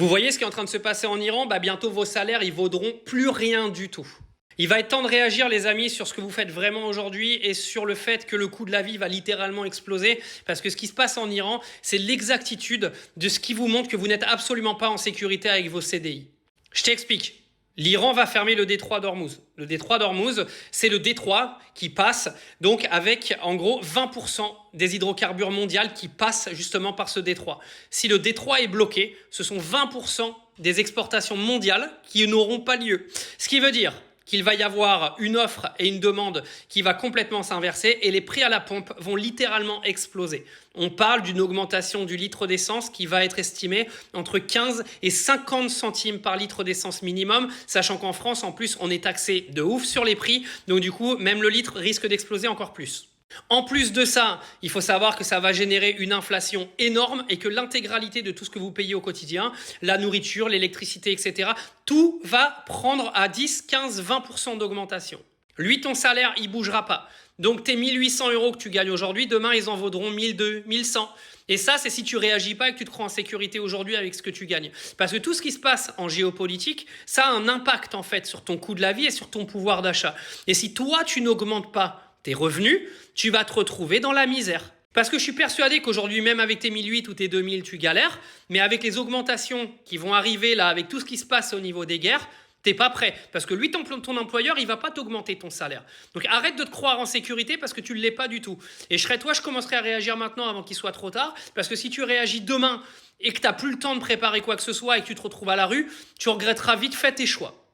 Vous voyez ce qui est en train de se passer en Iran? Bientôt vos salaires, ils vaudront plus rien du tout. Il va être temps de réagir, les amis, sur ce que vous faites vraiment aujourd'hui et sur le fait que le coût de la vie va littéralement exploser. Parce que ce qui se passe en Iran, c'est l'exactitude de ce qui vous montre que vous n'êtes absolument pas en sécurité avec vos CDI. Je t'explique. L'Iran va fermer le détroit d'Ormuz. Le détroit d'Ormuz, c'est le détroit qui passe, donc avec en gros 20% des hydrocarbures mondiaux qui passent justement par ce détroit. Si le détroit est bloqué, ce sont 20% des exportations mondiales qui n'auront pas lieu. Ce qui veut dire qu'il va y avoir une offre et une demande qui va complètement s'inverser et les prix à la pompe vont littéralement exploser. On parle d'une augmentation du litre d'essence qui va être estimée entre 15 et 50 centimes par litre d'essence minimum, sachant qu'en France, en plus, on est taxé de ouf sur les prix. Donc du coup, même le litre risque d'exploser encore plus. En plus de ça, il faut savoir que ça va générer une inflation énorme et que l'intégralité de tout ce que vous payez au quotidien, la nourriture, l'électricité, etc., tout va prendre à 10, 15, 20% d'augmentation. Lui, ton salaire, il ne bougera pas. Donc tes 1800 euros que tu gagnes aujourd'hui, demain, ils en vaudront 1200, 1100. Et ça, c'est si tu réagis pas et que tu te crois en sécurité aujourd'hui avec ce que tu gagnes. Parce que tout ce qui se passe en géopolitique, ça a un impact en fait sur ton coût de la vie et sur ton pouvoir d'achat. Et si toi, tu n'augmentes pas tes revenus, tu vas te retrouver dans la misère. Parce que je suis persuadé qu'aujourd'hui, même avec tes 1008 ou tes 2000, tu galères, mais avec les augmentations qui vont arriver là, avec tout ce qui se passe au niveau des guerres, t'es pas prêt. Parce que lui, ton employeur, il va pas t'augmenter ton salaire. Donc arrête de te croire en sécurité parce que tu ne l'es pas du tout. Et je commencerai à réagir maintenant avant qu'il soit trop tard, parce que si tu réagis demain et que tu n'as plus le temps de préparer quoi que ce soit et que tu te retrouves à la rue, tu regretteras vite fait tes choix.